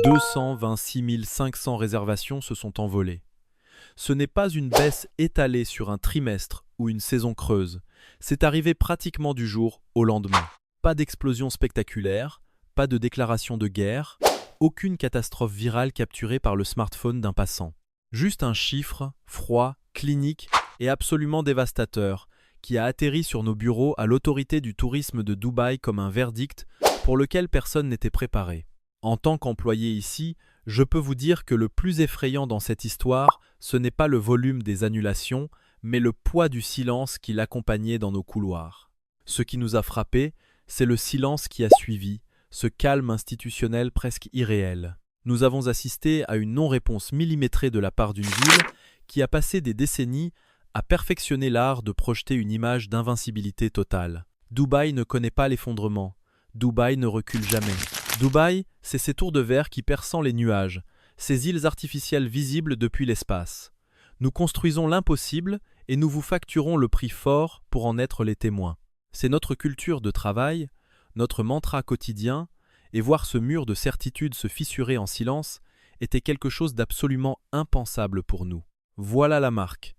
226 500 réservations se sont envolées. Ce n'est pas une baisse étalée sur un trimestre ou une saison creuse, c'est arrivé pratiquement du jour au lendemain. Pas d'explosion spectaculaire, pas de déclaration de guerre, aucune catastrophe virale capturée par le smartphone d'un passant. Juste un chiffre, froid, clinique et absolument dévastateur, qui a atterri sur nos bureaux à l'autorité du tourisme de Dubaï comme un verdict pour lequel personne n'était préparé. En tant qu'employé ici, je peux vous dire que le plus effrayant dans cette histoire, ce n'est pas le volume des annulations, mais le poids du silence qui l'accompagnait dans nos couloirs. Ce qui nous a frappés, c'est le silence qui a suivi, ce calme institutionnel presque irréel. Nous avons assisté à une non-réponse millimétrée de la part d'une ville qui a passé des décennies à perfectionner l'art de projeter une image d'invincibilité totale. Dubaï ne connaît pas l'effondrement. Dubaï ne recule jamais. Dubaï, c'est ces tours de verre qui perçant les nuages, ces îles artificielles visibles depuis l'espace. Nous construisons l'impossible et nous vous facturons le prix fort pour en être les témoins. C'est notre culture de travail, notre mantra quotidien, et voir ce mur de certitude se fissurer en silence était quelque chose d'absolument impensable pour nous. Voilà la marque.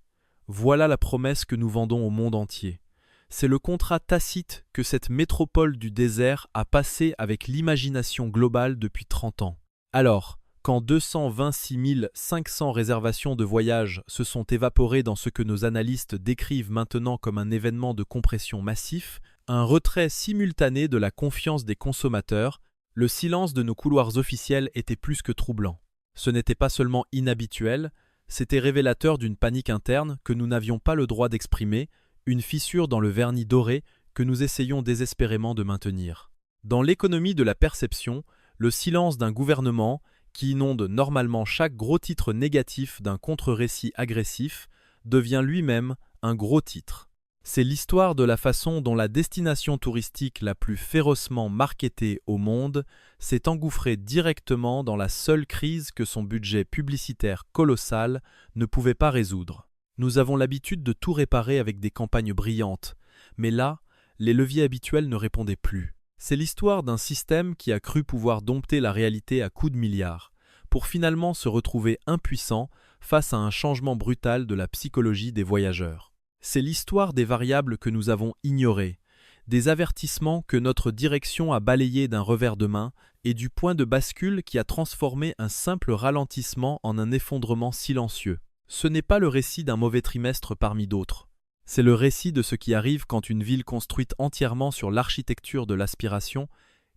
Voilà la promesse que nous vendons au monde entier. C'est le contrat tacite que cette métropole du désert a passé avec l'imagination globale depuis 30 ans. Alors, quand 226 500 réservations de voyage se sont évaporées dans ce que nos analystes décrivent maintenant comme un événement de compression massif, un retrait simultané de la confiance des consommateurs, le silence de nos couloirs officiels était plus que troublant. Ce n'était pas seulement inhabituel, c'était révélateur d'une panique interne que nous n'avions pas le droit d'exprimer, une fissure dans le vernis doré que nous essayons désespérément de maintenir. Dans l'économie de la perception, le silence d'un gouvernement, qui inonde normalement chaque gros titre négatif d'un contre-récit agressif, devient lui-même un gros titre. C'est l'histoire de la façon dont la destination touristique la plus férocement marketée au monde s'est engouffrée directement dans la seule crise que son budget publicitaire colossal ne pouvait pas résoudre. Nous avons l'habitude de tout réparer avec des campagnes brillantes, mais là, les leviers habituels ne répondaient plus. C'est l'histoire d'un système qui a cru pouvoir dompter la réalité à coups de milliards, pour finalement se retrouver impuissant face à un changement brutal de la psychologie des voyageurs. C'est l'histoire des variables que nous avons ignorées, des avertissements que notre direction a balayés d'un revers de main et du point de bascule qui a transformé un simple ralentissement en un effondrement silencieux. Ce n'est pas le récit d'un mauvais trimestre parmi d'autres. C'est le récit de ce qui arrive quand une ville construite entièrement sur l'architecture de l'aspiration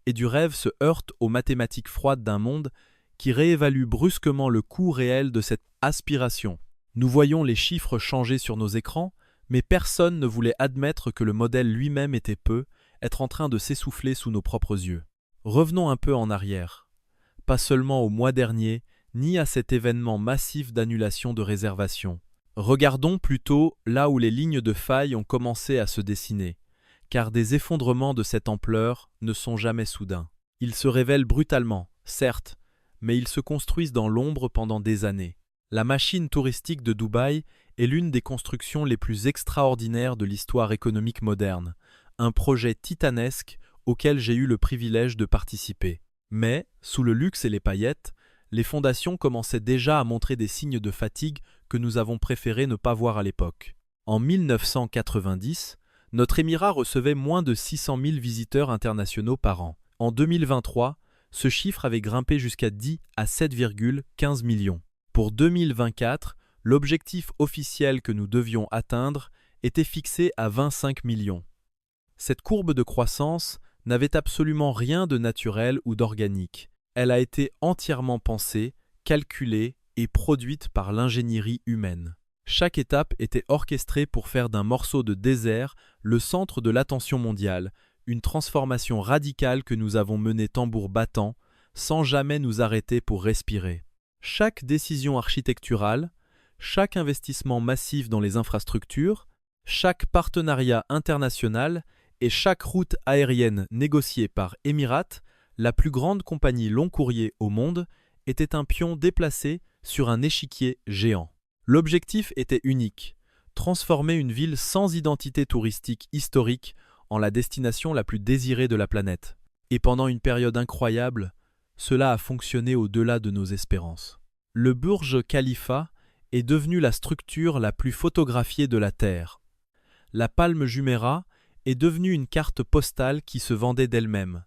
et du rêve se heurte aux mathématiques froides d'un monde qui réévalue brusquement le coût réel de cette aspiration. Nous voyons les chiffres changer sur nos écrans, mais personne ne voulait admettre que le modèle lui-même était être en train de s'essouffler sous nos propres yeux. Revenons un peu en arrière. Pas seulement au mois dernier, ni à cet événement massif d'annulation de réservations. Regardons plutôt là où les lignes de faille ont commencé à se dessiner, car des effondrements de cette ampleur ne sont jamais soudains. Ils se révèlent brutalement, certes, mais ils se construisent dans l'ombre pendant des années. La machine touristique de Dubaï est l'une des constructions les plus extraordinaires de l'histoire économique moderne, un projet titanesque auquel j'ai eu le privilège de participer. Mais, sous le luxe et les paillettes, les fondations commençaient déjà à montrer des signes de fatigue que nous avons préféré ne pas voir à l'époque. En 1990, notre émirat recevait moins de 600 000 visiteurs internationaux par an. En 2023, ce chiffre avait grimpé jusqu'à 10 à 7,15 millions. Pour 2024, l'objectif officiel que nous devions atteindre était fixé à 25 millions. Cette courbe de croissance n'avait absolument rien de naturel ou d'organique. Elle a été entièrement pensée, calculée et produite par l'ingénierie humaine. Chaque étape était orchestrée pour faire d'un morceau de désert le centre de l'attention mondiale, une transformation radicale que nous avons menée tambour battant, sans jamais nous arrêter pour respirer. Chaque décision architecturale, chaque investissement massif dans les infrastructures, chaque partenariat international et chaque route aérienne négociée par Emirates, la plus grande compagnie long courrier au monde, était un pion déplacé sur un échiquier géant. L'objectif était unique, transformer une ville sans identité touristique historique en la destination la plus désirée de la planète. Et pendant une période incroyable, cela a fonctionné au-delà de nos espérances. Le Burj Khalifa est devenu la structure la plus photographiée de la Terre. La Palme Jumeirah est devenue une carte postale qui se vendait d'elle-même,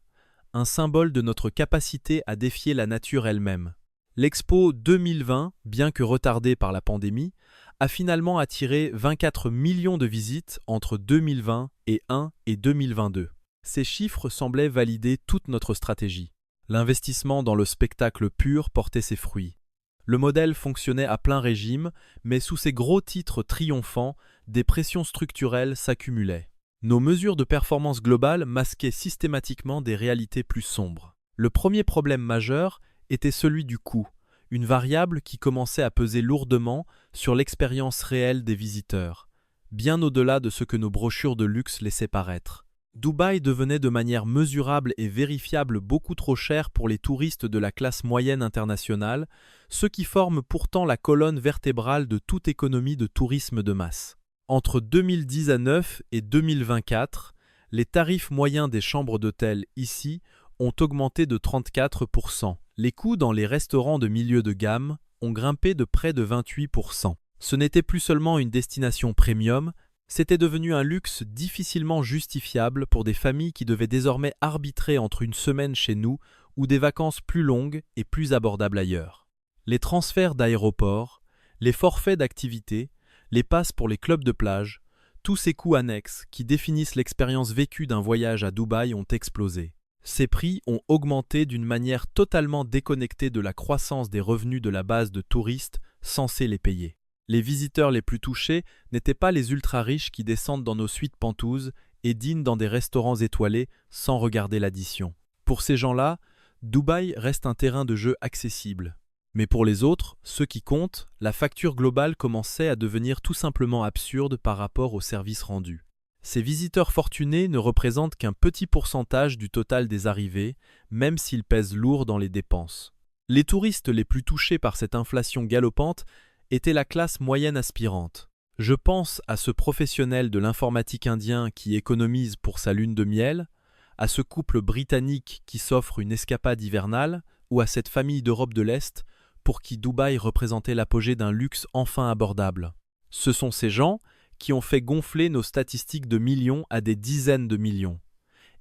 un symbole de notre capacité à défier la nature elle-même. L'Expo 2020, bien que retardée par la pandémie, a finalement attiré 24 millions de visites entre 2020 et 2022. Ces chiffres semblaient valider toute notre stratégie. L'investissement dans le spectacle pur portait ses fruits. Le modèle fonctionnait à plein régime, mais sous ces gros titres triomphants, des pressions structurelles s'accumulaient. Nos mesures de performance globale masquaient systématiquement des réalités plus sombres. Le premier problème majeur était celui du coût, une variable qui commençait à peser lourdement sur l'expérience réelle des visiteurs, bien au-delà de ce que nos brochures de luxe laissaient paraître. Dubaï devenait de manière mesurable et vérifiable beaucoup trop cher pour les touristes de la classe moyenne internationale, ceux qui forment pourtant la colonne vertébrale de toute économie de tourisme de masse. Entre 2019 et 2024, les tarifs moyens des chambres d'hôtel ici ont augmenté de 34%. Les coûts dans les restaurants de milieu de gamme ont grimpé de près de 28%. Ce n'était plus seulement une destination premium, c'était devenu un luxe difficilement justifiable pour des familles qui devaient désormais arbitrer entre une semaine chez nous ou des vacances plus longues et plus abordables ailleurs. Les transferts d'aéroports, les forfaits d'activités, les passes pour les clubs de plage, tous ces coûts annexes qui définissent l'expérience vécue d'un voyage à Dubaï ont explosé. Ces prix ont augmenté d'une manière totalement déconnectée de la croissance des revenus de la base de touristes censés les payer. Les visiteurs les plus touchés n'étaient pas les ultra-riches qui descendent dans nos suites pentouses et dînent dans des restaurants étoilés sans regarder l'addition. Pour ces gens-là, Dubaï reste un terrain de jeu accessible. Mais pour les autres, ceux qui comptent, la facture globale commençait à devenir tout simplement absurde par rapport aux services rendus. Ces visiteurs fortunés ne représentent qu'un petit pourcentage du total des arrivées, même s'ils pèsent lourd dans les dépenses. Les touristes les plus touchés par cette inflation galopante étaient la classe moyenne aspirante. Je pense à ce professionnel de l'informatique indien qui économise pour sa lune de miel, à ce couple britannique qui s'offre une escapade hivernale, ou à cette famille d'Europe de l'Est pour qui Dubaï représentait l'apogée d'un luxe enfin abordable. Ce sont ces gens qui ont fait gonfler nos statistiques de millions à des dizaines de millions.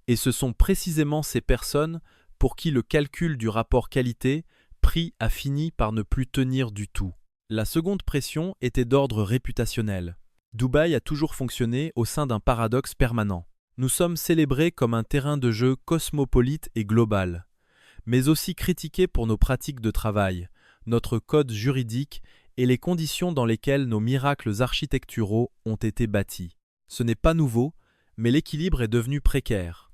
Et ce sont précisément ces personnes pour qui le calcul du rapport qualité-prix a fini par ne plus tenir du tout. La seconde pression était d'ordre réputationnel. Dubaï a toujours fonctionné au sein d'un paradoxe permanent. Nous sommes célébrés comme un terrain de jeu cosmopolite et global, mais aussi critiqués pour nos pratiques de travail, notre code juridique et les conditions dans lesquelles nos miracles architecturaux ont été bâtis. Ce n'est pas nouveau, mais l'équilibre est devenu précaire.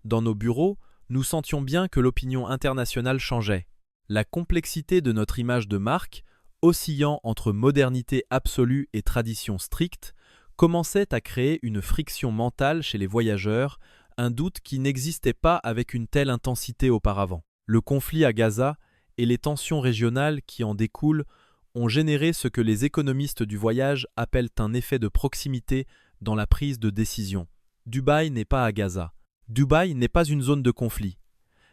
Dans nos bureaux, nous sentions bien que l'opinion internationale changeait. La complexité de notre image de marque, oscillant entre modernité absolue et tradition stricte, commençait à créer une friction mentale chez les voyageurs, un doute qui n'existait pas avec une telle intensité auparavant. Le conflit à Gaza et les tensions régionales qui en découlent ont généré ce que les économistes du voyage appellent un effet de proximité dans la prise de décision. Dubaï n'est pas à Gaza. Dubaï n'est pas une zone de conflit.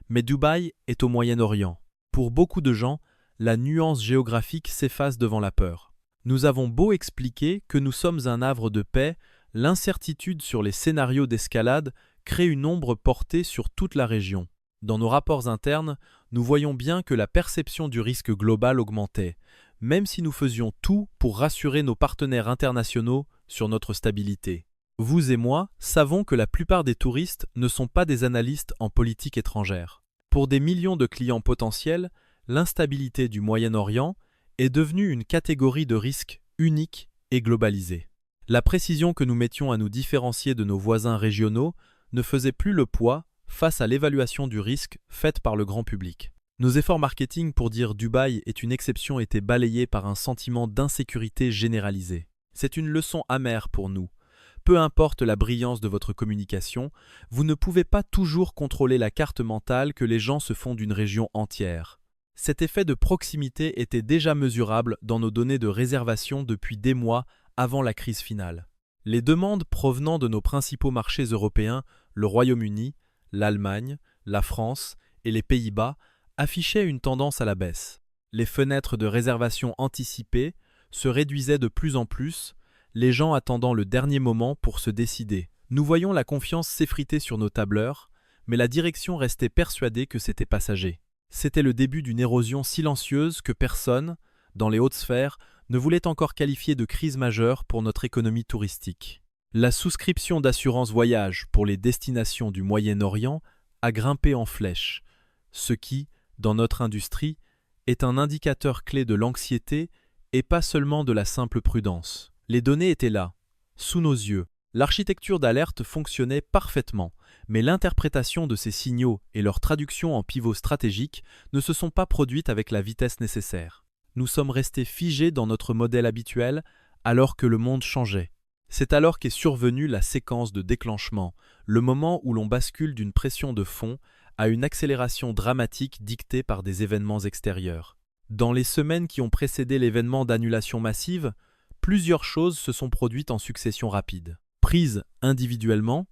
Mais Dubaï est au Moyen-Orient. Pour beaucoup de gens, la nuance géographique s'efface devant la peur. Nous avons beau expliquer que nous sommes un havre de paix, l'incertitude sur les scénarios d'escalade crée une ombre portée sur toute la région. Dans nos rapports internes, nous voyons bien que la perception du risque global augmentait, même si nous faisions tout pour rassurer nos partenaires internationaux sur notre stabilité. Vous et moi savons que la plupart des touristes ne sont pas des analystes en politique étrangère. Pour des millions de clients potentiels, l'instabilité du Moyen-Orient est devenue une catégorie de risque unique et globalisée. La précision que nous mettions à nous différencier de nos voisins régionaux ne faisait plus le poids face à l'évaluation du risque faite par le grand public. Nos efforts marketing pour dire Dubaï est une exception étaient balayés par un sentiment d'insécurité généralisé. C'est une leçon amère pour nous. Peu importe la brillance de votre communication, vous ne pouvez pas toujours contrôler la carte mentale que les gens se font d'une région entière. Cet effet de proximité était déjà mesurable dans nos données de réservation depuis des mois avant la crise finale. Les demandes provenant de nos principaux marchés européens, le Royaume-Uni, l'Allemagne, la France et les Pays-Bas, affichait une tendance à la baisse. Les fenêtres de réservation anticipées se réduisaient de plus en plus, les gens attendant le dernier moment pour se décider. Nous voyions la confiance s'effriter sur nos tableurs, mais la direction restait persuadée que c'était passager. C'était le début d'une érosion silencieuse que personne, dans les hautes sphères, ne voulait encore qualifier de crise majeure pour notre économie touristique. La souscription d'assurance voyage pour les destinations du Moyen-Orient a grimpé en flèche, ce qui, dans notre industrie, est un indicateur clé de l'anxiété et pas seulement de la simple prudence. Les données étaient là, sous nos yeux. L'architecture d'alerte fonctionnait parfaitement, mais l'interprétation de ces signaux et leur traduction en pivot stratégique ne se sont pas produites avec la vitesse nécessaire. Nous sommes restés figés dans notre modèle habituel alors que le monde changeait. C'est alors qu'est survenue la séquence de déclenchement, le moment où l'on bascule d'une pression de fond à une accélération dramatique dictée par des événements extérieurs. Dans les semaines qui ont précédé l'événement d'annulation massive, plusieurs choses se sont produites en succession rapide. Prises individuellement,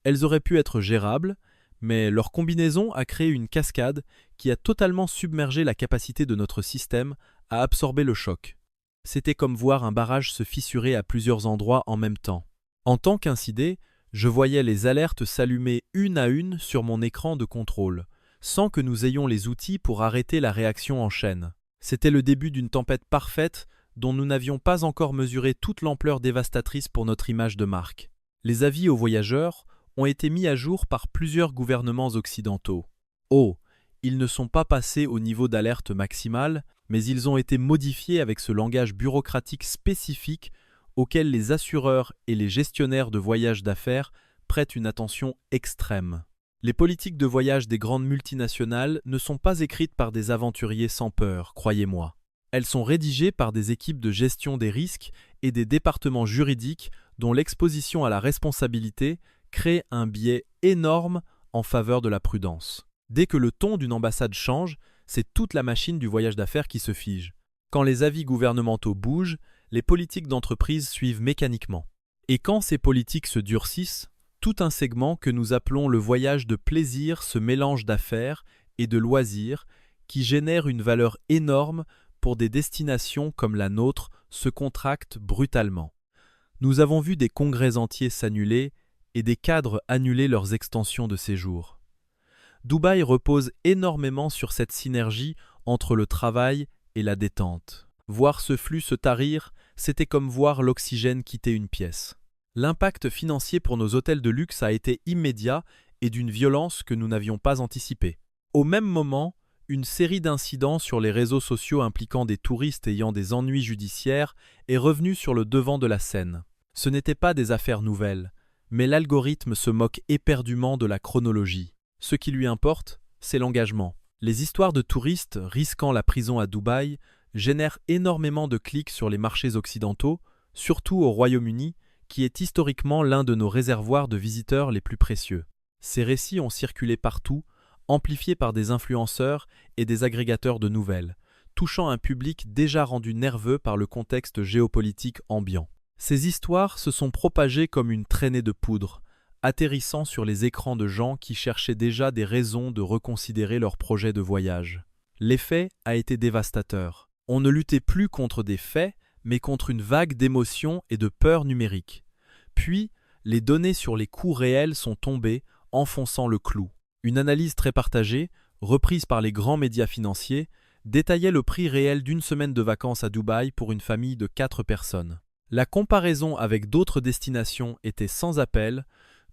elles auraient pu être gérables, mais leur combinaison a créé une cascade qui a totalement submergé la capacité de notre système à absorber le choc. C'était comme voir un barrage se fissurer à plusieurs endroits en même temps. En tant qu'incidé, je voyais les alertes s'allumer une à une sur mon écran de contrôle, sans que nous ayons les outils pour arrêter la réaction en chaîne. C'était le début d'une tempête parfaite dont nous n'avions pas encore mesuré toute l'ampleur dévastatrice pour notre image de marque. Les avis aux voyageurs ont été mis à jour par plusieurs gouvernements occidentaux. Oh, ils ne sont pas passés au niveau d'alerte maximale, mais ils ont été modifiés avec ce langage bureaucratique spécifique auquel les assureurs et les gestionnaires de voyages d'affaires prêtent une attention extrême. Les politiques de voyage des grandes multinationales ne sont pas écrites par des aventuriers sans peur, croyez-moi. Elles sont rédigées par des équipes de gestion des risques et des départements juridiques dont l'exposition à la responsabilité crée un biais énorme en faveur de la prudence. Dès que le ton d'une ambassade change, c'est toute la machine du voyage d'affaires qui se fige. Quand les avis gouvernementaux bougent, les politiques d'entreprise suivent mécaniquement. Et quand ces politiques se durcissent, tout un segment que nous appelons le voyage de plaisir se mélange d'affaires et de loisirs qui génèrent une valeur énorme pour des destinations comme la nôtre se contractent brutalement. Nous avons vu des congrès entiers s'annuler et des cadres annuler leurs extensions de séjour. Dubaï repose énormément sur cette synergie entre le travail et la détente. Voir ce flux se tarir, c'était comme voir l'oxygène quitter une pièce. L'impact financier pour nos hôtels de luxe a été immédiat et d'une violence que nous n'avions pas anticipée. Au même moment, une série d'incidents sur les réseaux sociaux impliquant des touristes ayant des ennuis judiciaires est revenue sur le devant de la scène. Ce n'étaient pas des affaires nouvelles, mais l'algorithme se moque éperdument de la chronologie. Ce qui lui importe, c'est l'engagement. Les histoires de touristes risquant la prison à Dubaï génèrent énormément de clics sur les marchés occidentaux, surtout au Royaume-Uni, qui est historiquement l'un de nos réservoirs de visiteurs les plus précieux. Ces récits ont circulé partout, amplifiés par des influenceurs et des agrégateurs de nouvelles, touchant un public déjà rendu nerveux par le contexte géopolitique ambiant. Ces histoires se sont propagées comme une traînée de poudre, atterrissant sur les écrans de gens qui cherchaient déjà des raisons de reconsidérer leur projet de voyage. L'effet a été dévastateur. On ne luttait plus contre des faits, mais contre une vague d'émotions et de peur numérique. Puis, les données sur les coûts réels sont tombées, enfonçant le clou. Une analyse très partagée, reprise par les grands médias financiers, détaillait le prix réel d'une semaine de vacances à Dubaï pour une famille de 4 personnes. La comparaison avec d'autres destinations était sans appel,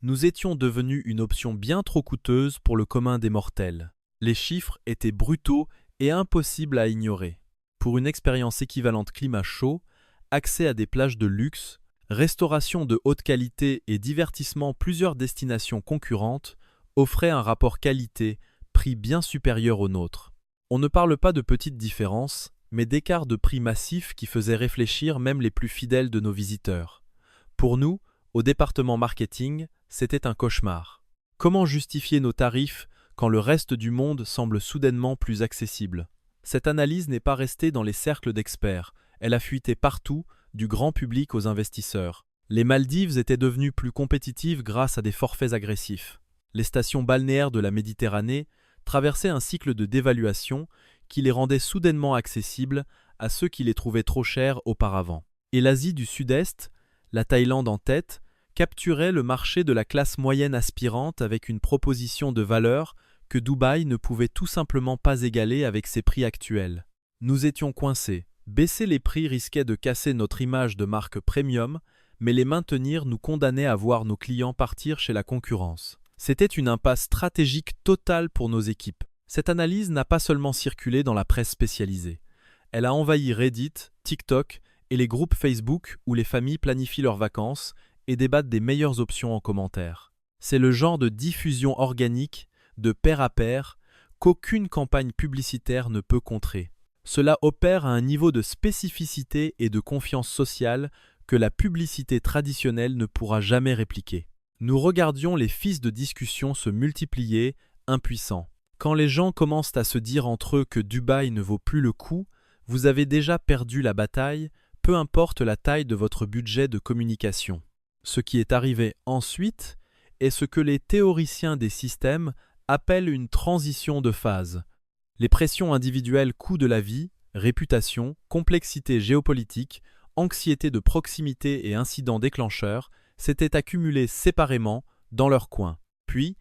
nous étions devenus une option bien trop coûteuse pour le commun des mortels. Les chiffres étaient brutaux et impossibles à ignorer. Pour une expérience équivalente climat chaud, accès à des plages de luxe, restauration de haute qualité et divertissement, plusieurs destinations concurrentes offraient un rapport qualité-prix bien supérieur au nôtre. On ne parle pas de petites différences, mais d'écarts de prix massifs qui faisaient réfléchir même les plus fidèles de nos visiteurs. Pour nous, au département marketing, c'était un cauchemar. Comment justifier nos tarifs quand le reste du monde semble soudainement plus accessible ? Cette analyse n'est pas restée dans les cercles d'experts, elle a fuité partout, du grand public aux investisseurs. Les Maldives étaient devenues plus compétitives grâce à des forfaits agressifs. Les stations balnéaires de la Méditerranée, traversaient un cycle de dévaluation qui les rendait soudainement accessibles à ceux qui les trouvaient trop chers auparavant. Et l'Asie du Sud-Est, la Thaïlande en tête, capturait le marché de la classe moyenne aspirante avec une proposition de valeur que Dubaï ne pouvait tout simplement pas égaler avec ses prix actuels. Nous étions coincés. Baisser les prix risquait de casser notre image de marque premium, mais les maintenir nous condamnait à voir nos clients partir chez la concurrence. C'était une impasse stratégique totale pour nos équipes. Cette analyse n'a pas seulement circulé dans la presse spécialisée. Elle a envahi Reddit, TikTok et les groupes Facebook où les familles planifient leurs vacances et débattent des meilleures options en commentaire. C'est le genre de diffusion organique, de pair à pair, qu'aucune campagne publicitaire ne peut contrer. Cela opère à un niveau de spécificité et de confiance sociale que la publicité traditionnelle ne pourra jamais répliquer. Nous regardions les fils de discussion se multiplier, impuissants. Quand les gens commencent à se dire entre eux que Dubaï ne vaut plus le coup, vous avez déjà perdu la bataille, peu importe la taille de votre budget de communication. Ce qui est arrivé ensuite est ce que les théoriciens des systèmes appellent une transition de phase. Les pressions individuelles coût de la vie, réputation, complexité géopolitique, anxiété de proximité et incidents déclencheurs s'étaient accumulées séparément dans leur coin. Puis,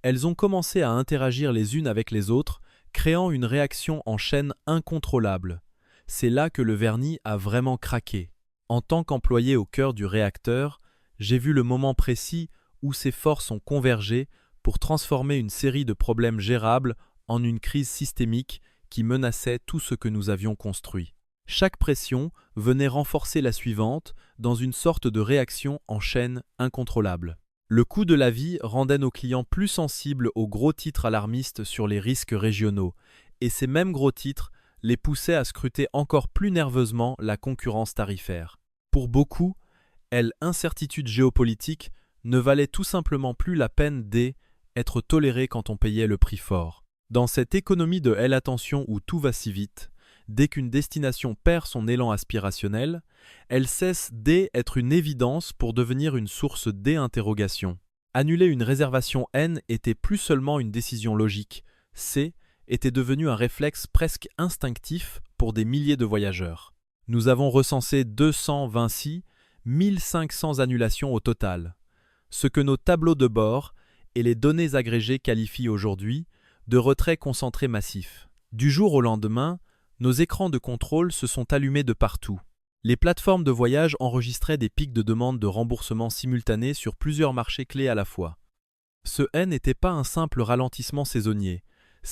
elles ont commencé à interagir les unes avec les autres, créant une réaction en chaîne incontrôlable. C'est là que le vernis a vraiment craqué. En tant qu'employé au cœur du réacteur, j'ai vu le moment précis où ces forces ont convergé pour transformer une série de problèmes gérables en une crise systémique qui menaçait tout ce que nous avions construit. Chaque pression venait renforcer la suivante dans une sorte de réaction en chaîne incontrôlable. Le coût de la vie rendait nos clients plus sensibles aux gros titres alarmistes sur les risques régionaux, et ces mêmes gros titres les poussaient à scruter encore plus nerveusement la concurrence tarifaire. Pour beaucoup, l'incertitude géopolitique ne valait tout simplement plus la peine d'être tolérée quand on payait le prix fort. Dans cette économie de attention où tout va si vite, dès qu'une destination perd son élan aspirationnel, elle cesse d'être une évidence pour devenir une source d'interrogation. Annuler une réservation N était plus seulement une décision logique, était devenu un réflexe presque instinctif pour des milliers de voyageurs. Nous avons recensé 226 1500 annulations au total, ce que nos tableaux de bord et les données agrégées qualifient aujourd'hui de retrait concentré massif. Du jour au lendemain, nos écrans de contrôle se sont allumés de partout. Les plateformes de voyage enregistraient des pics de demande de remboursement simultanés sur plusieurs marchés clés à la fois. Ce n'était pas un simple ralentissement saisonnier.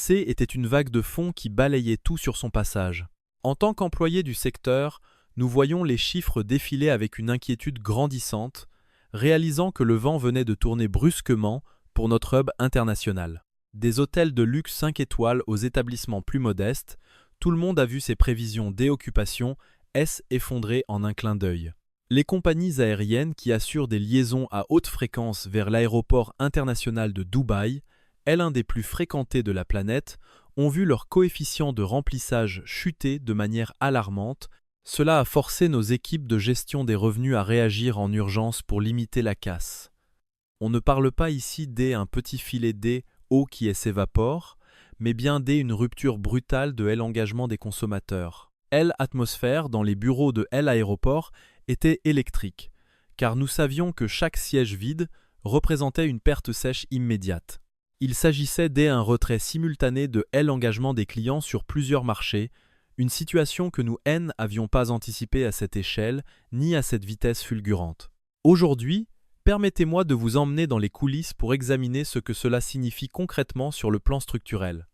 Était une vague de fond qui balayait tout sur son passage. En tant qu'employés du secteur, nous voyons les chiffres défiler avec une inquiétude grandissante, réalisant que le vent venait de tourner brusquement pour notre hub international. Des hôtels de luxe 5 étoiles aux établissements plus modestes, tout le monde a vu ses prévisions d'occupation s'effondrer en un clin d'œil. Les compagnies aériennes qui assurent des liaisons à haute fréquence vers l'aéroport international de Dubaï, l'un des plus fréquentés de la planète, ont vu leur coefficient de remplissage chuter de manière alarmante. Cela a forcé nos équipes de gestion des revenus à réagir en urgence pour limiter la casse. On ne parle pas ici d'un petit filet d'eau qui s'évapore, mais bien une rupture brutale de l'engagement des consommateurs. L'atmosphère dans les bureaux de l'aéroport était électrique, car nous savions que chaque siège vide représentait une perte sèche immédiate. Il s'agissait d'un retrait simultané de l'engagement des clients sur plusieurs marchés, une situation que nous n'avions pas anticipée à cette échelle ni à cette vitesse fulgurante. Aujourd'hui, permettez-moi de vous emmener dans les coulisses pour examiner ce que cela signifie concrètement sur le plan structurel.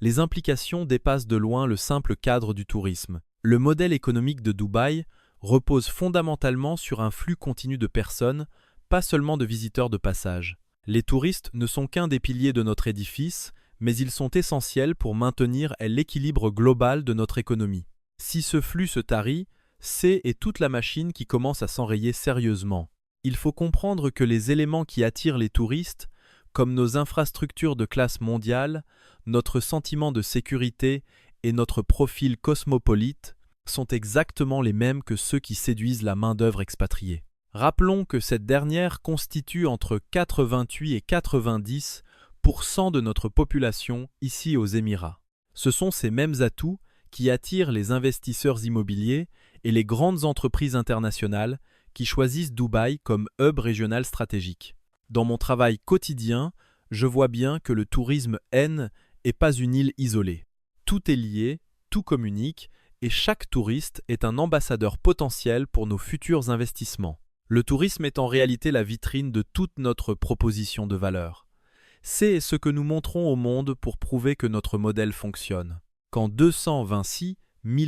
Les implications dépassent de loin le simple cadre du tourisme. Le modèle économique de Dubaï repose fondamentalement sur un flux continu de personnes, pas seulement de visiteurs de passage. Les touristes ne sont qu'un des piliers de notre édifice, mais ils sont essentiels pour maintenir l'équilibre global de notre économie. Si ce flux se tarit, est toute la machine qui commence à s'enrayer sérieusement. Il faut comprendre que les éléments qui attirent les touristes, comme nos infrastructures de classe mondiale, notre sentiment de sécurité et notre profil cosmopolite, sont exactement les mêmes que ceux qui séduisent la main-d'œuvre expatriée. Rappelons que cette dernière constitue entre 88 et 90 de notre population ici aux Émirats. Ce sont ces mêmes atouts qui attirent les investisseurs immobiliers et les grandes entreprises internationales qui choisissent Dubaï comme hub régional stratégique. Dans mon travail quotidien, je vois bien que le tourisme n'est pas une île isolée. Tout est lié, tout communique, et chaque touriste est un ambassadeur potentiel pour nos futurs investissements. Le tourisme est en réalité la vitrine de toute notre proposition de valeur. C'est ce que nous montrons au monde pour prouver que notre modèle fonctionne. Quand 226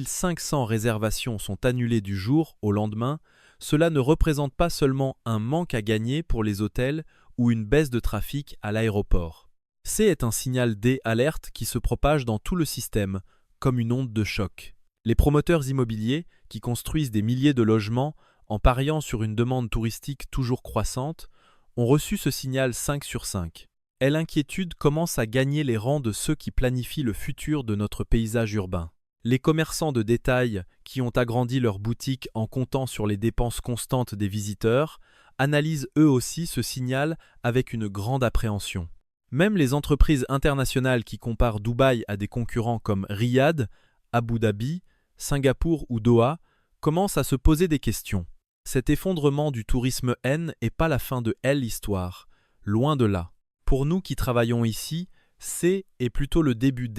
500 réservations sont annulées du jour au lendemain, cela ne représente pas seulement un manque à gagner pour les hôtels ou une baisse de trafic à l'aéroport. C'est un signal d'alerte qui se propage dans tout le système, comme une onde de choc. Les promoteurs immobiliers, qui construisent des milliers de logements en pariant sur une demande touristique toujours croissante, ont reçu ce signal 5 sur 5. Et l'inquiétude commence à gagner les rangs de ceux qui planifient le futur de notre paysage urbain. Les commerçants de détail qui ont agrandi leurs boutiques en comptant sur les dépenses constantes des visiteurs analysent eux aussi ce signal avec une grande appréhension. Même les entreprises internationales qui comparent Dubaï à des concurrents comme Riyad, Abu Dhabi, Singapour ou Doha commencent à se poser des questions. Cet effondrement du tourisme n'est pas la fin de l'histoire, loin de là. Pour nous qui travaillons ici, c'est plutôt le début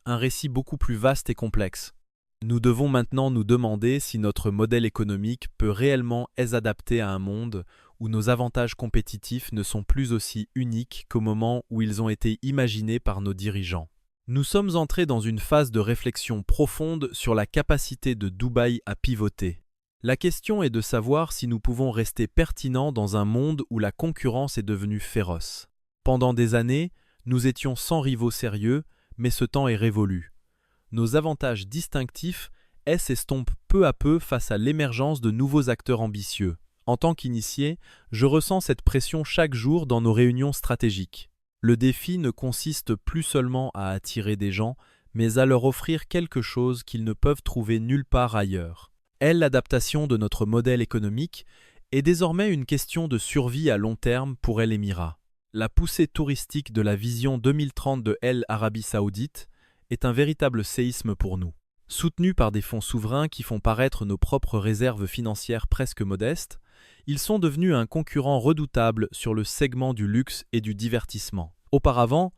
un récit beaucoup plus vaste et complexe. Nous devons maintenant nous demander si notre modèle économique peut réellement s'adapter à un monde où nos avantages compétitifs ne sont plus aussi uniques qu'au moment où ils ont été imaginés par nos dirigeants. Nous sommes entrés dans une phase de réflexion profonde sur la capacité de Dubaï à pivoter. La question est de savoir si nous pouvons rester pertinents dans un monde où la concurrence est devenue féroce. Pendant des années, nous étions sans rivaux sérieux, mais ce temps est révolu. Nos avantages distinctifs s'estompent peu à peu face à l'émergence de nouveaux acteurs ambitieux. En tant qu'initié, je ressens cette pression chaque jour dans nos réunions stratégiques. Le défi ne consiste plus seulement à attirer des gens, mais à leur offrir quelque chose qu'ils ne peuvent trouver nulle part ailleurs. L'adaptation de notre modèle économique est désormais une question de survie à long terme pour l'Émirat. La poussée touristique de la vision 2030 de l'Arabie Saoudite est un véritable séisme pour nous. Soutenus par des fonds souverains qui font paraître nos propres réserves financières presque modestes, ils sont devenus un concurrent redoutable sur le segment du luxe et du divertissement. Auparavant,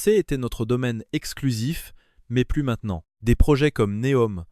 était notre domaine exclusif, mais plus maintenant. Des projets comme Neom,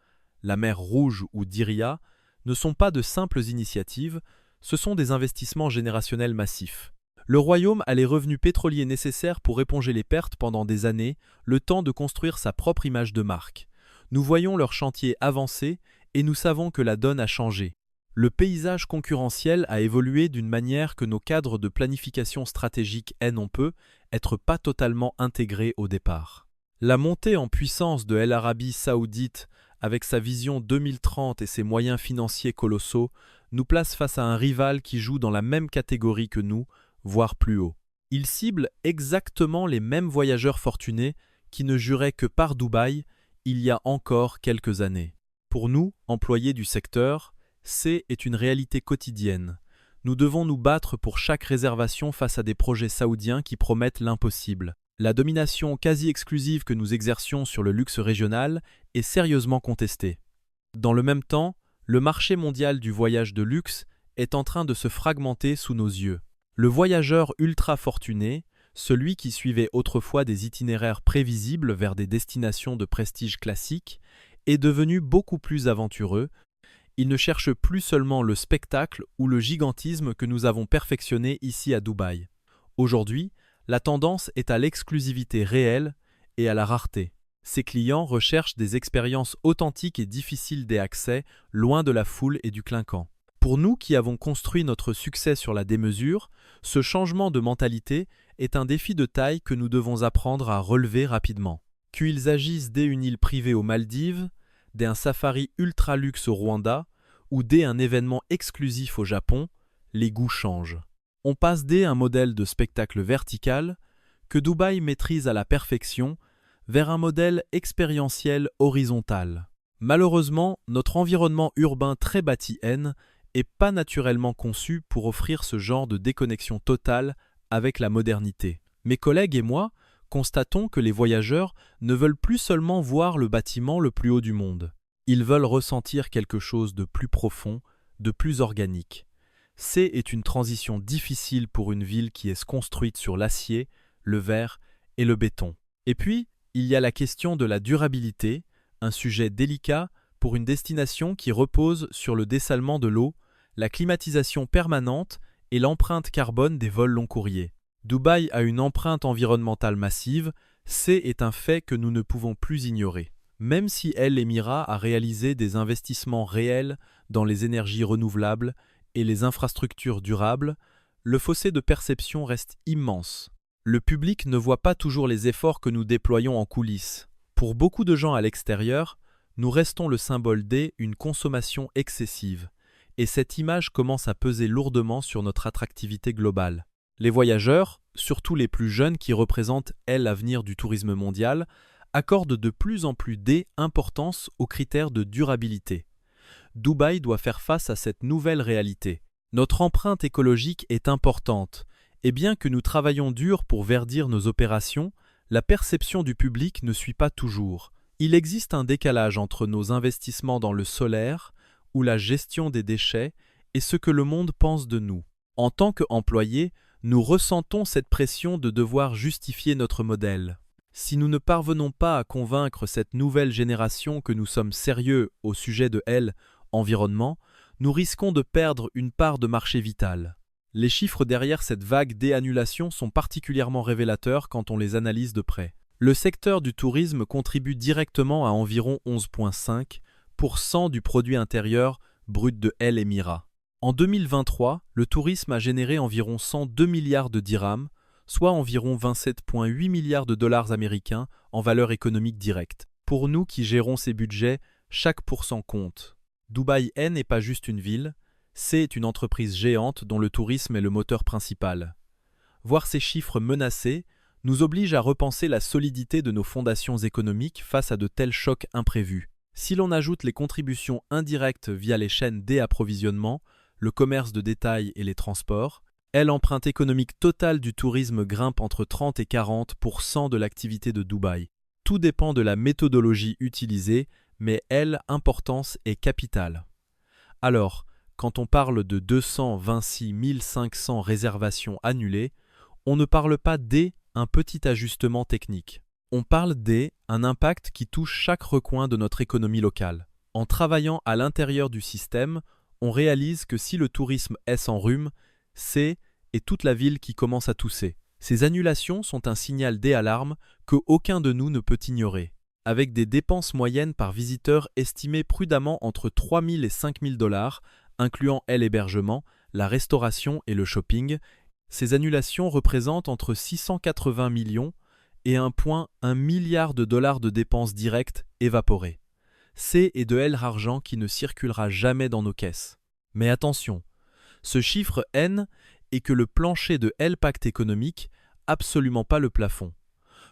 la mer Rouge ou Diriyah ne sont pas de simples initiatives, ce sont des investissements générationnels massifs. Le royaume a les revenus pétroliers nécessaires pour éponger les pertes pendant des années, le temps de construire sa propre image de marque. Nous voyons leur chantier avancer et nous savons que la donne a changé. Le paysage concurrentiel a évolué d'une manière que nos cadres de planification stratégique n'ont peut être pas totalement intégrés au départ. La montée en puissance de l'Arabie Saoudite, avec sa vision 2030 et ses moyens financiers colossaux, nous place face à un rival qui joue dans la même catégorie que nous, voire plus haut. Il cible exactement les mêmes voyageurs fortunés qui ne juraient que par Dubaï il y a encore quelques années. Pour nous, employés du secteur, est une réalité quotidienne. Nous devons nous battre pour chaque réservation face à des projets saoudiens qui promettent l'impossible. La domination quasi exclusive que nous exercions sur le luxe régional est sérieusement contestée. Dans le même temps, le marché mondial du voyage de luxe est en train de se fragmenter sous nos yeux. Le voyageur ultra fortuné, celui qui suivait autrefois des itinéraires prévisibles vers des destinations de prestige classiques, est devenu beaucoup plus aventureux. Il ne cherche plus seulement le spectacle ou le gigantisme que nous avons perfectionné ici à Dubaï. Aujourd'hui, la tendance est à l'exclusivité réelle et à la rareté. Ses clients recherchent des expériences authentiques et difficiles d'accès, loin de la foule et du clinquant. Pour nous qui avons construit notre succès sur la démesure, ce changement de mentalité est un défi de taille que nous devons apprendre à relever rapidement. Qu'ils agissent dès une île privée aux Maldives, dès un safari ultra-luxe au Rwanda ou dès un événement exclusif au Japon, les goûts changent. On passe dès un modèle de spectacle vertical, que Dubaï maîtrise à la perfection, vers un modèle expérientiel horizontal. Malheureusement, notre environnement urbain très bâti n'est pas naturellement conçu pour offrir ce genre de déconnexion totale avec la modernité. Mes collègues et moi constatons que les voyageurs ne veulent plus seulement voir le bâtiment le plus haut du monde. Ils veulent ressentir quelque chose de plus profond, de plus organique. C est une transition difficile pour une ville qui est construite sur l'acier, le verre et le béton. Et puis, il y a la question de la durabilité, un sujet délicat pour une destination qui repose sur le dessalement de l'eau, la climatisation permanente et l'empreinte carbone des vols long courriers. Dubaï a une empreinte environnementale massive, C est un fait que nous ne pouvons plus ignorer. Même si El Émirat a réalisé des investissements réels dans les énergies renouvelables et les infrastructures durables, le fossé de perception reste immense. Le public ne voit pas toujours les efforts que nous déployons en coulisses. Pour beaucoup de gens à l'extérieur, nous restons le symbole d'une consommation excessive, et cette image commence à peser lourdement sur notre attractivité globale. Les voyageurs, surtout les plus jeunes qui représentent l'avenir du tourisme mondial, accordent de plus en plus d'importance aux critères de durabilité. Dubaï doit faire face à cette nouvelle réalité. Notre empreinte écologique est importante, et bien que nous travaillons dur pour verdir nos opérations, la perception du public ne suit pas toujours. Il existe un décalage entre nos investissements dans le solaire, ou la gestion des déchets, et ce que le monde pense de nous. En tant qu'employés, nous ressentons cette pression de devoir justifier notre modèle. Si nous ne parvenons pas à convaincre cette nouvelle génération que nous sommes sérieux au sujet de environnement, nous risquons de perdre une part de marché vital. Les chiffres derrière cette vague d'annulations sont particulièrement révélateurs quand on les analyse de près. Le secteur du tourisme contribue directement à environ 11,5% du produit intérieur brut de El Émirat. En 2023, le tourisme a généré environ 102 milliards de dirhams, soit environ 27,8 milliards de dollars américains en valeur économique directe. Pour nous qui gérons ces budgets, chaque pourcent compte. Dubaï n'est pas juste une ville, c'est une entreprise géante dont le tourisme est le moteur principal. Voir ces chiffres menacés nous oblige à repenser la solidité de nos fondations économiques face à de tels chocs imprévus. Si l'on ajoute les contributions indirectes via les chaînes d'approvisionnement, le commerce de détail et les transports, l'empreinte économique totale du tourisme grimpe entre 30 et 40% de l'activité de Dubaï. Tout dépend de la méthodologie utilisée, mais l'importance est capitale. Alors, quand on parle de 226 500 réservations annulées, on ne parle pas d'un petit ajustement technique. On parle d'un impact qui touche chaque recoin de notre économie locale. En travaillant à l'intérieur du système, on réalise que si le tourisme s'enrhume, c'est toute la ville qui commence à tousser. Ces annulations sont un signal d'alarme qu'aucun de nous ne peut ignorer. Avec des dépenses moyennes par visiteur estimées prudemment entre 3 000 et 5 000 dollars, incluant l'hébergement, la restauration et le shopping, ces annulations représentent entre 680 millions et 1,1 milliard de dollars de dépenses directes évaporées. C'est de l'argent qui ne circulera jamais dans nos caisses. Mais attention, ce chiffre N est que le plancher de pacte économique, absolument pas le plafond.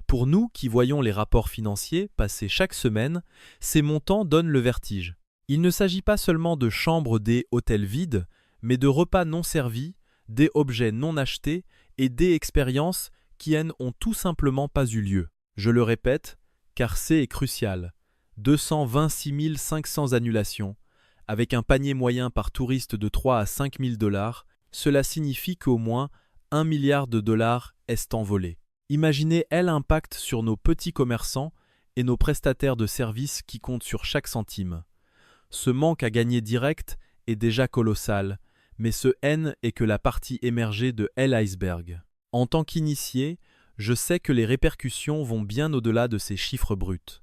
Pour nous qui voyons les rapports financiers passer chaque semaine, ces montants donnent le vertige. Il ne s'agit pas seulement de chambres des hôtels vides, mais de repas non servis, des objets non achetés et des expériences qui n'ont tout simplement pas eu lieu. Je le répète, car c'est crucial. 226 500 annulations, avec un panier moyen par touriste de 3 à 5 000 dollars, cela signifie qu'au moins 1 milliard de dollars est envolé. Imaginez l'impact sur nos petits commerçants et nos prestataires de services qui comptent sur chaque centime. Ce manque à gagner direct est déjà colossal, mais ce N est que la partie émergée de l'iceberg. En tant qu'initié, je sais que les répercussions vont bien au-delà de ces chiffres bruts.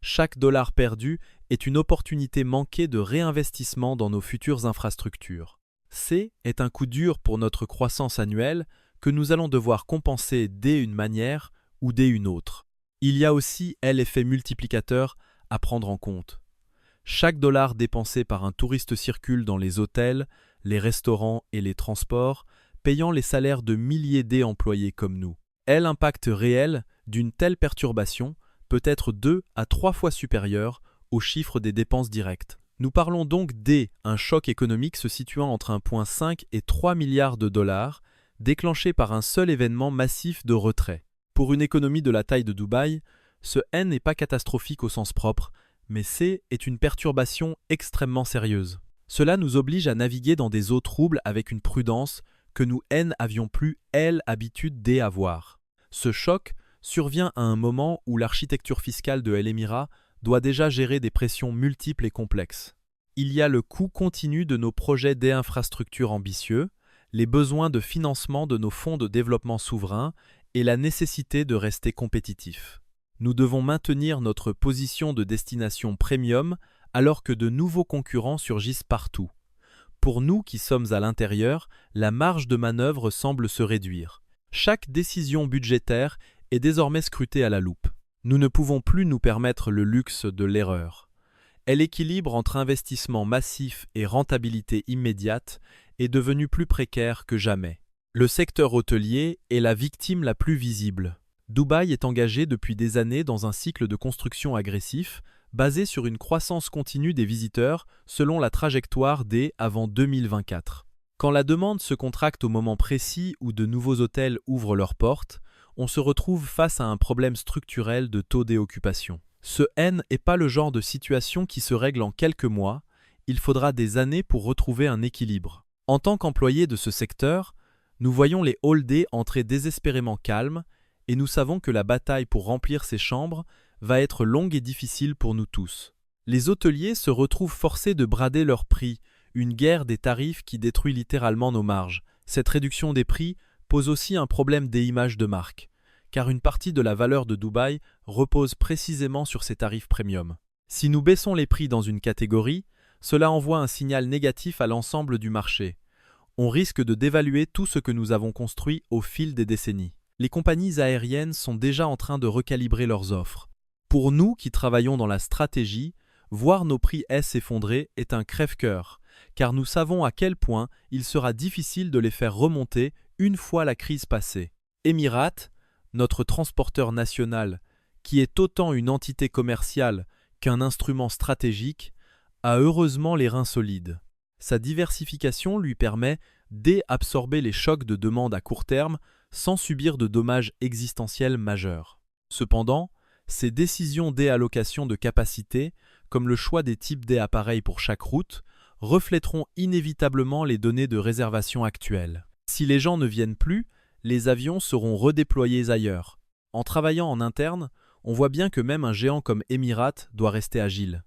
Chaque dollar perdu est une opportunité manquée de réinvestissement dans nos futures infrastructures. C est un coup dur pour notre croissance annuelle que nous allons devoir compenser d'une manière ou d'une autre. Il y a aussi l'effet multiplicateur à prendre en compte. Chaque dollar dépensé par un touriste circule dans les hôtels, les restaurants et les transports, payant les salaires de milliers d'employés comme nous. L'impact réel d'une telle perturbation peut être 2 à 3 fois supérieur au chiffre des dépenses directes. Nous parlons donc d'un choc économique se situant entre 1,5 et 3 milliards de dollars, déclenché par un seul événement massif de retrait. Pour une économie de la taille de Dubaï, ce N n'est pas catastrophique au sens propre, mais C est une perturbation extrêmement sérieuse. Cela nous oblige à naviguer dans des eaux troubles avec une prudence que nous N avions plus l'habitude d'avoir. Ce choc survient à un moment où l'architecture fiscale de l'Émirat doit déjà gérer des pressions multiples et complexes. Il y a le coût continu de nos projets d'infrastructures ambitieux, les besoins de financement de nos fonds de développement souverains et la nécessité de rester compétitifs. Nous devons maintenir notre position de destination premium alors que de nouveaux concurrents surgissent partout. Pour nous qui sommes à l'intérieur, la marge de manœuvre semble se réduire. Chaque décision budgétaire est désormais scrutée à la loupe. Nous ne pouvons plus nous permettre le luxe de l'erreur. L'équilibre entre investissement massif et rentabilité immédiate est devenu plus précaire que jamais. Le secteur hôtelier est la victime la plus visible. Dubaï est engagé depuis des années dans un cycle de construction agressif, basé sur une croissance continue des visiteurs selon la trajectoire des avant 2024. Quand la demande se contracte au moment précis où de nouveaux hôtels ouvrent leurs portes, on se retrouve face à un problème structurel de taux d'occupation. Ce N n'est pas le genre de situation qui se règle en quelques mois, il faudra des années pour retrouver un équilibre. En tant qu'employés de ce secteur, nous voyons les hall-days entrer désespérément calmes et nous savons que la bataille pour remplir ces chambres va être longue et difficile pour nous tous. Les hôteliers se retrouvent forcés de brader leurs prix, une guerre des tarifs qui détruit littéralement nos marges. Cette réduction des prix pose aussi un problème des images de marque, car une partie de la valeur de Dubaï repose précisément sur ces tarifs premium. Si nous baissons les prix dans une catégorie, cela envoie un signal négatif à l'ensemble du marché. On risque de dévaluer tout ce que nous avons construit au fil des décennies. Les compagnies aériennes sont déjà en train de recalibrer leurs offres. Pour nous qui travaillons dans la stratégie, voir nos prix s'effondrer est un crève-cœur, car nous savons à quel point il sera difficile de les faire remonter une fois la crise passée. Emirates, notre transporteur national, qui est autant une entité commerciale qu'un instrument stratégique, a heureusement les reins solides. Sa diversification lui permet d'absorber les chocs de demande à court terme sans subir de dommages existentiels majeurs. Cependant, ces décisions d'allocation de capacité, comme le choix des types d'appareils pour chaque route, reflèteront inévitablement les données de réservation actuelles. Si les gens ne viennent plus, les avions seront redéployés ailleurs. En travaillant en interne, on voit bien que même un géant comme Emirates doit rester agile.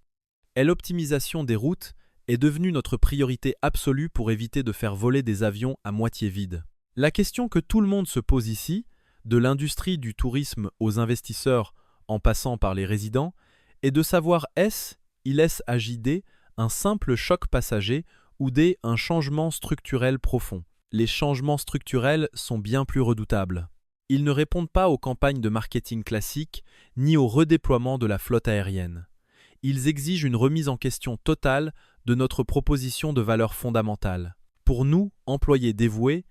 L'optimisation des routes est devenue notre priorité absolue pour éviter de faire voler des avions à moitié vides. La question que tout le monde se pose ici, de l'industrie du tourisme aux investisseurs en passant par les résidents, est de savoir s'agit un simple choc passager ou un changement structurel profond. Les changements structurels sont bien plus redoutables. Ils ne répondent pas aux campagnes de marketing classiques ni au redéploiement de la flotte aérienne. Ils exigent une remise en question totale de notre proposition de valeurs fondamentales. Pour nous, employés dévoués,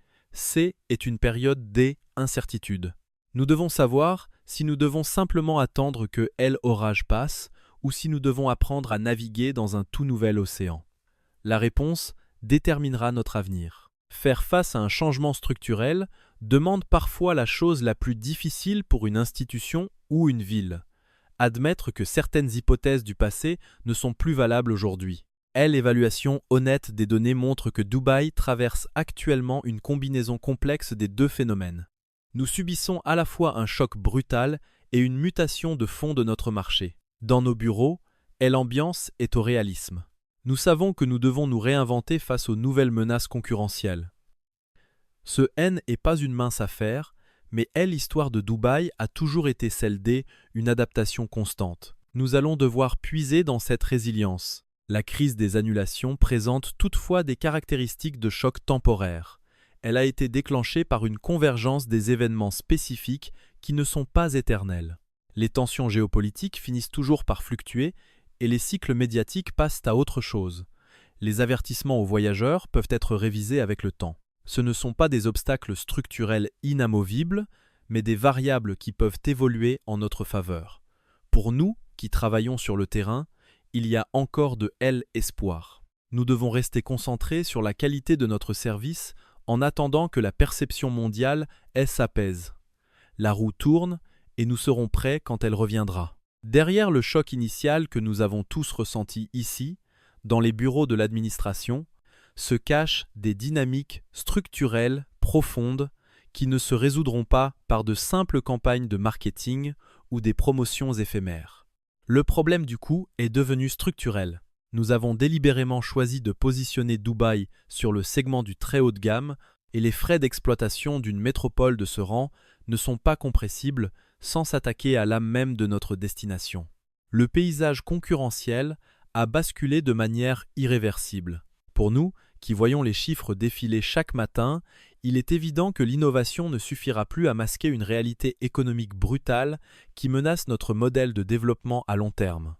est une période d'incertitude. Nous devons savoir si nous devons simplement attendre que l'orage passe ou si nous devons apprendre à naviguer dans un tout nouvel océan. La réponse déterminera notre avenir. Faire face à un changement structurel demande parfois la chose la plus difficile pour une institution ou une ville. Admettre que certaines hypothèses du passé ne sont plus valables aujourd'hui. L'évaluation honnête des données montre que Dubaï traverse actuellement une combinaison complexe des deux phénomènes. Nous subissons à la fois un choc brutal et une mutation de fond de notre marché. Dans nos bureaux, l'ambiance est au réalisme. Nous savons que nous devons nous réinventer face aux nouvelles menaces concurrentielles. Ce N n'est pas une mince affaire, mais l'histoire de Dubaï a toujours été celle d'une adaptation constante. Nous allons devoir puiser dans cette résilience. La crise des annulations présente toutefois des caractéristiques de choc temporaire. Elle a été déclenchée par une convergence des événements spécifiques qui ne sont pas éternels. Les tensions géopolitiques finissent toujours par fluctuer et les cycles médiatiques passent à autre chose. Les avertissements aux voyageurs peuvent être révisés avec le temps. Ce ne sont pas des obstacles structurels inamovibles, mais des variables qui peuvent évoluer en notre faveur. Pour nous, qui travaillons sur le terrain, il y a encore de l'espoir. Nous devons rester concentrés sur la qualité de notre service en attendant que la perception mondiale, elle, s'apaise. La roue tourne et nous serons prêts quand elle reviendra. Derrière le choc initial que nous avons tous ressenti ici, dans les bureaux de l'administration, se cachent des dynamiques structurelles profondes qui ne se résoudront pas par de simples campagnes de marketing ou des promotions éphémères. Le problème du coup est devenu structurel. Nous avons délibérément choisi de positionner Dubaï sur le segment du très haut de gamme et les frais d'exploitation d'une métropole de ce rang ne sont pas compressibles sans s'attaquer à l'âme même de notre destination. Le paysage concurrentiel a basculé de manière irréversible. Pour nous, qui voyons les chiffres défiler chaque matin, il est évident que l'innovation ne suffira plus à masquer une réalité économique brutale qui menace notre modèle de développement à long terme.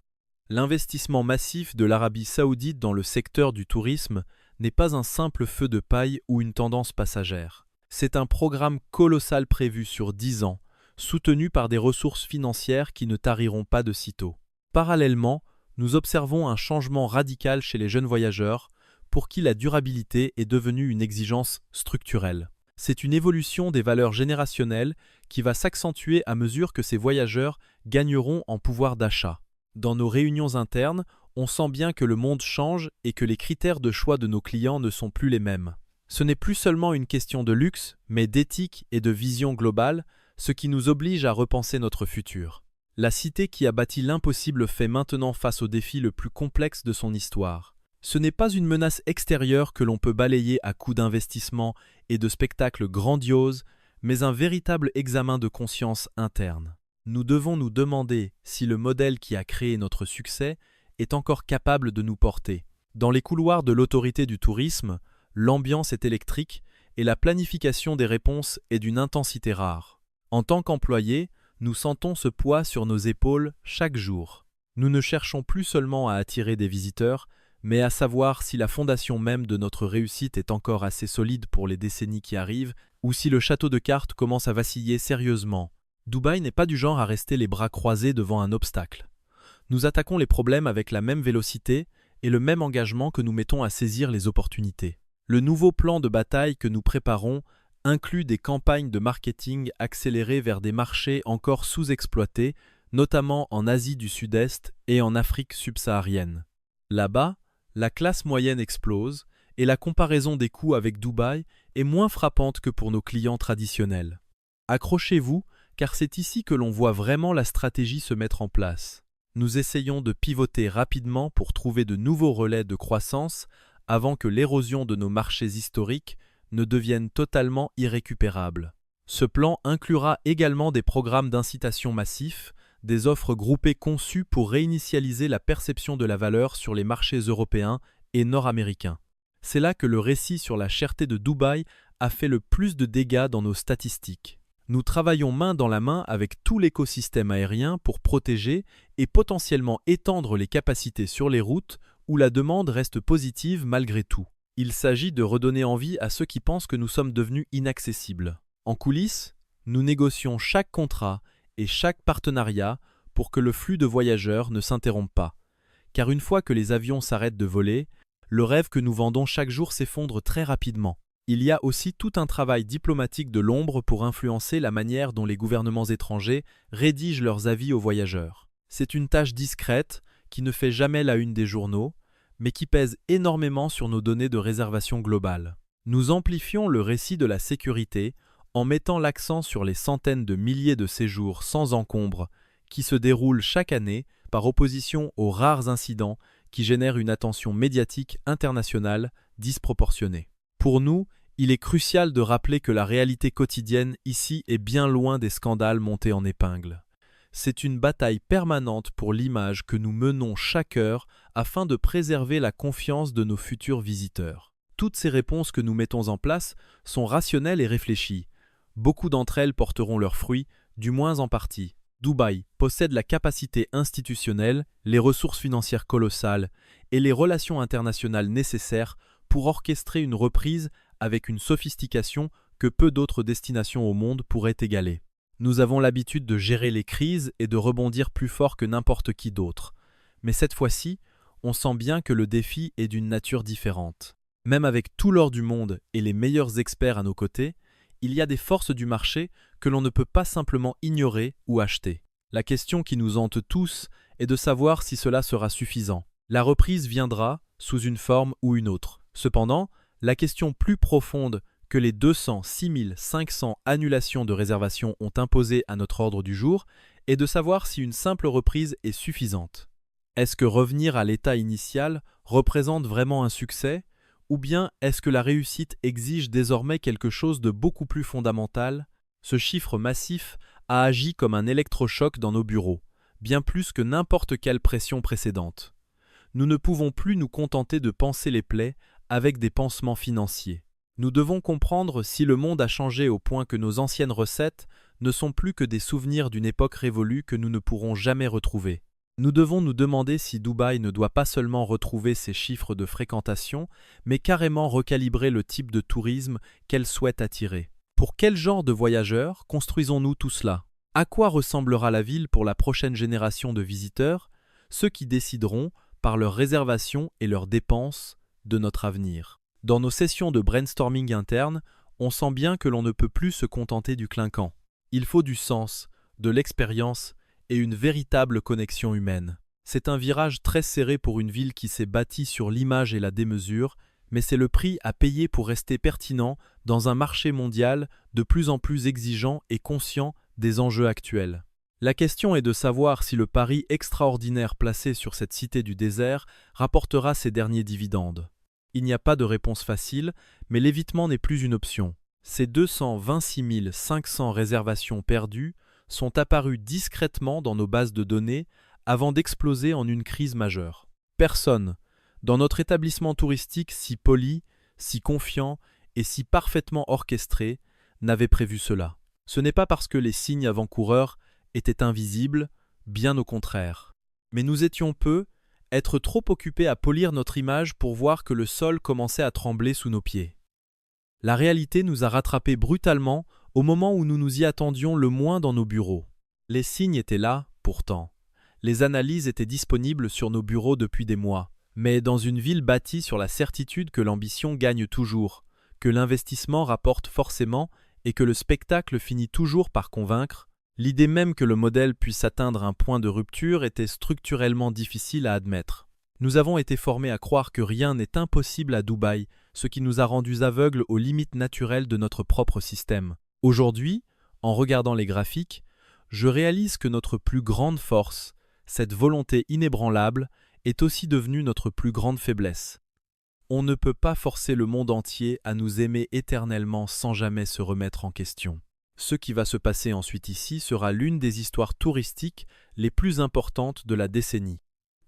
L'investissement massif de l'Arabie saoudite dans le secteur du tourisme n'est pas un simple feu de paille ou une tendance passagère. C'est un programme colossal prévu sur 10 ans, soutenu par des ressources financières qui ne tariront pas de sitôt. Parallèlement, nous observons un changement radical chez les jeunes voyageurs, pour qui la durabilité est devenue une exigence structurelle. C'est une évolution des valeurs générationnelles qui va s'accentuer à mesure que ces voyageurs gagneront en pouvoir d'achat. Dans nos réunions internes, on sent bien que le monde change et que les critères de choix de nos clients ne sont plus les mêmes. Ce n'est plus seulement une question de luxe, mais d'éthique et de vision globale, ce qui nous oblige à repenser notre futur. La cité qui a bâti l'impossible fait maintenant face au défi le plus complexe de son histoire. Ce n'est pas une menace extérieure que l'on peut balayer à coups d'investissement et de spectacles grandioses, mais un véritable examen de conscience interne. Nous devons nous demander si le modèle qui a créé notre succès est encore capable de nous porter. Dans les couloirs de l'autorité du tourisme, l'ambiance est électrique et la planification des réponses est d'une intensité rare. En tant qu'employés, nous sentons ce poids sur nos épaules chaque jour. Nous ne cherchons plus seulement à attirer des visiteurs, mais à savoir si la fondation même de notre réussite est encore assez solide pour les décennies qui arrivent, ou si le château de cartes commence à vaciller sérieusement. Dubaï n'est pas du genre à rester les bras croisés devant un obstacle. Nous attaquons les problèmes avec la même vélocité et le même engagement que nous mettons à saisir les opportunités. Le nouveau plan de bataille que nous préparons inclut des campagnes de marketing accélérées vers des marchés encore sous-exploités, notamment en Asie du Sud-Est et en Afrique subsaharienne. Là-bas, la classe moyenne explose et la comparaison des coûts avec Dubaï est moins frappante que pour nos clients traditionnels. Accrochez-vous, car c'est ici que l'on voit vraiment la stratégie se mettre en place. Nous essayons de pivoter rapidement pour trouver de nouveaux relais de croissance avant que l'érosion de nos marchés historiques ne devienne totalement irrécupérable. Ce plan inclura également des programmes d'incitation massifs, des offres groupées conçues pour réinitialiser la perception de la valeur sur les marchés européens et nord-américains. C'est là que le récit sur la cherté de Dubaï a fait le plus de dégâts dans nos statistiques. Nous travaillons main dans la main avec tout l'écosystème aérien pour protéger et potentiellement étendre les capacités sur les routes où la demande reste positive malgré tout. Il s'agit de redonner envie à ceux qui pensent que nous sommes devenus inaccessibles. En coulisses, nous négocions chaque contrat et chaque partenariat pour que le flux de voyageurs ne s'interrompe pas. Car une fois que les avions s'arrêtent de voler, le rêve que nous vendons chaque jour s'effondre très rapidement. Il y a aussi tout un travail diplomatique de l'ombre pour influencer la manière dont les gouvernements étrangers rédigent leurs avis aux voyageurs. C'est une tâche discrète qui ne fait jamais la une des journaux, mais qui pèse énormément sur nos données de réservation globale. Nous amplifions le récit de la sécurité en mettant l'accent sur les centaines de milliers de séjours sans encombre qui se déroulent chaque année par opposition aux rares incidents qui génèrent une attention médiatique internationale disproportionnée. Pour nous, il est crucial de rappeler que la réalité quotidienne ici est bien loin des scandales montés en épingle. C'est une bataille permanente pour l'image que nous menons chaque heure afin de préserver la confiance de nos futurs visiteurs. Toutes ces réponses que nous mettons en place sont rationnelles et réfléchies. Beaucoup d'entre elles porteront leurs fruits, du moins en partie. Dubaï possède la capacité institutionnelle, les ressources financières colossales et les relations internationales nécessaires pour orchestrer une reprise avec une sophistication que peu d'autres destinations au monde pourraient égaler. Nous avons l'habitude de gérer les crises et de rebondir plus fort que n'importe qui d'autre. Mais cette fois-ci, on sent bien que le défi est d'une nature différente. Même avec tout l'or du monde et les meilleurs experts à nos côtés, il y a des forces du marché que l'on ne peut pas simplement ignorer ou acheter. La question qui nous hante tous est de savoir si cela sera suffisant. La reprise viendra sous une forme ou une autre. Cependant, la question plus profonde que les 206 500 annulations de réservation ont imposée à notre ordre du jour est de savoir si une simple reprise est suffisante. Est-ce que revenir à l'état initial représente vraiment un succès, ou bien est-ce que la réussite exige désormais quelque chose de beaucoup plus fondamental? Ce chiffre massif a agi comme un électrochoc dans nos bureaux, bien plus que n'importe quelle pression précédente. Nous ne pouvons plus nous contenter de panser les plaies avec des pansements financiers. Nous devons comprendre si le monde a changé au point que nos anciennes recettes ne sont plus que des souvenirs d'une époque révolue que nous ne pourrons jamais retrouver. Nous devons nous demander si Dubaï ne doit pas seulement retrouver ses chiffres de fréquentation, mais carrément recalibrer le type de tourisme qu'elle souhaite attirer. Pour quel genre de voyageurs construisons-nous tout cela? À quoi ressemblera la ville pour la prochaine génération de visiteurs, ceux qui décideront, par leurs réservations et leurs dépenses, de notre avenir? Dans nos sessions de brainstorming interne, on sent bien que l'on ne peut plus se contenter du clinquant. Il faut du sens, de l'expérience et une véritable connexion humaine. C'est un virage très serré pour une ville qui s'est bâtie sur l'image et la démesure, mais c'est le prix à payer pour rester pertinent dans un marché mondial de plus en plus exigeant et conscient des enjeux actuels. La question est de savoir si le pari extraordinaire placé sur cette cité du désert rapportera ses derniers dividendes. Il n'y a pas de réponse facile, mais l'évitement n'est plus une option. Ces 226 500 réservations perdues sont apparues discrètement dans nos bases de données avant d'exploser en une crise majeure. Personne, dans notre établissement touristique si poli, si confiant et si parfaitement orchestré, n'avait prévu cela. Ce n'est pas parce que les signes avant-coureurs étaient invisibles, bien au contraire. Mais nous étions peu, être trop occupés à polir notre image pour voir que le sol commençait à trembler sous nos pieds. La réalité nous a rattrapés brutalement au moment où nous nous y attendions le moins dans nos bureaux. Les signes étaient là, pourtant. Les analyses étaient disponibles sur nos bureaux depuis des mois. Mais dans une ville bâtie sur la certitude que l'ambition gagne toujours, que l'investissement rapporte forcément et que le spectacle finit toujours par convaincre, l'idée même que le modèle puisse atteindre un point de rupture était structurellement difficile à admettre. Nous avons été formés à croire que rien n'est impossible à Dubaï, ce qui nous a rendus aveugles aux limites naturelles de notre propre système. Aujourd'hui, en regardant les graphiques, je réalise que notre plus grande force, cette volonté inébranlable, est aussi devenue notre plus grande faiblesse. On ne peut pas forcer le monde entier à nous aimer éternellement sans jamais se remettre en question. Ce qui va se passer ensuite ici sera l'une des histoires touristiques les plus importantes de la décennie.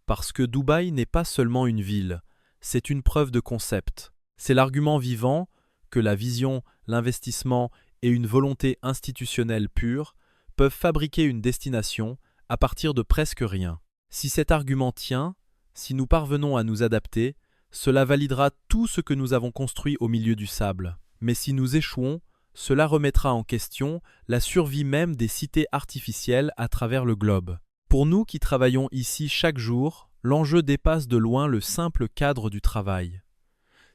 Parce que Dubaï n'est pas seulement une ville, c'est une preuve de concept. C'est l'argument vivant que la vision, l'investissement et une volonté institutionnelle pure peuvent fabriquer une destination à partir de presque rien. Si cet argument tient, si nous parvenons à nous adapter, cela validera tout ce que nous avons construit au milieu du sable. Mais si nous échouons, cela remettra en question la survie même des cités artificielles à travers le globe. Pour nous qui travaillons ici chaque jour, l'enjeu dépasse de loin le simple cadre du travail.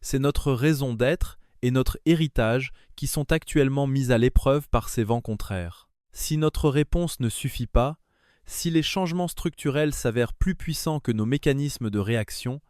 C'est notre raison d'être et notre héritage qui sont actuellement mis à l'épreuve par ces vents contraires. Si notre réponse ne suffit pas, si les changements structurels s'avèrent plus puissants que nos mécanismes de réaction,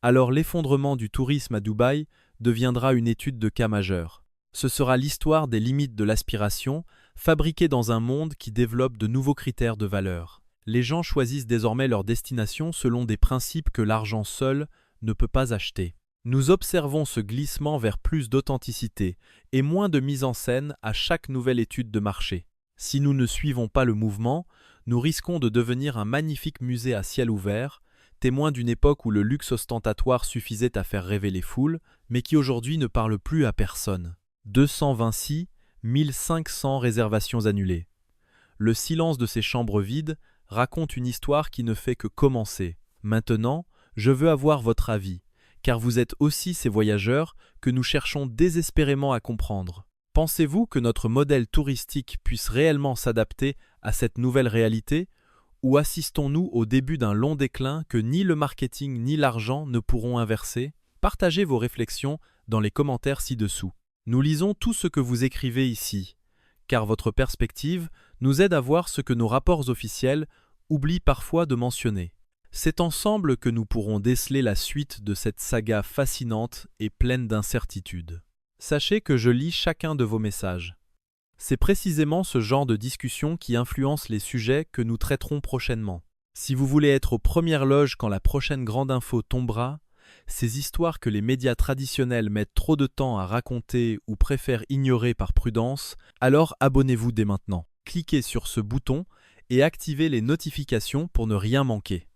alors l'effondrement du tourisme à Dubaï deviendra une étude de cas majeure. Ce sera l'histoire des limites de l'aspiration, fabriquée dans un monde qui développe de nouveaux critères de valeur. Les gens choisissent désormais leur destination selon des principes que l'argent seul ne peut pas acheter. Nous observons ce glissement vers plus d'authenticité et moins de mise en scène à chaque nouvelle étude de marché. Si nous ne suivons pas le mouvement, nous risquons de devenir un magnifique musée à ciel ouvert, témoin d'une époque où le luxe ostentatoire suffisait à faire rêver les foules, mais qui aujourd'hui ne parle plus à personne. 226 500 réservations annulées. Le silence de ces chambres vides raconte une histoire qui ne fait que commencer. Maintenant, je veux avoir votre avis, car vous êtes aussi ces voyageurs que nous cherchons désespérément à comprendre. Pensez-vous que notre modèle touristique puisse réellement s'adapter à cette nouvelle réalité, ou assistons-nous au début d'un long déclin que ni le marketing ni l'argent ne pourront inverser? Partagez vos réflexions dans les commentaires ci-dessous. Nous lisons tout ce que vous écrivez ici, car votre perspective nous aide à voir ce que nos rapports officiels oublient parfois de mentionner. C'est ensemble que nous pourrons déceler la suite de cette saga fascinante et pleine d'incertitudes. Sachez que je lis chacun de vos messages. C'est précisément ce genre de discussion qui influence les sujets que nous traiterons prochainement. Si vous voulez être aux premières loges quand la prochaine grande info tombera, ces histoires que les médias traditionnels mettent trop de temps à raconter ou préfèrent ignorer par prudence, alors abonnez-vous dès maintenant. Cliquez sur ce bouton et activez les notifications pour ne rien manquer.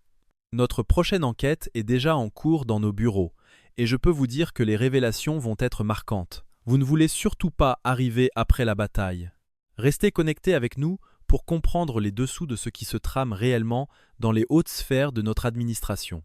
Notre prochaine enquête est déjà en cours dans nos bureaux, et je peux vous dire que les révélations vont être marquantes. Vous ne voulez surtout pas arriver après la bataille. Restez connectés avec nous pour comprendre les dessous de ce qui se trame réellement dans les hautes sphères de notre administration.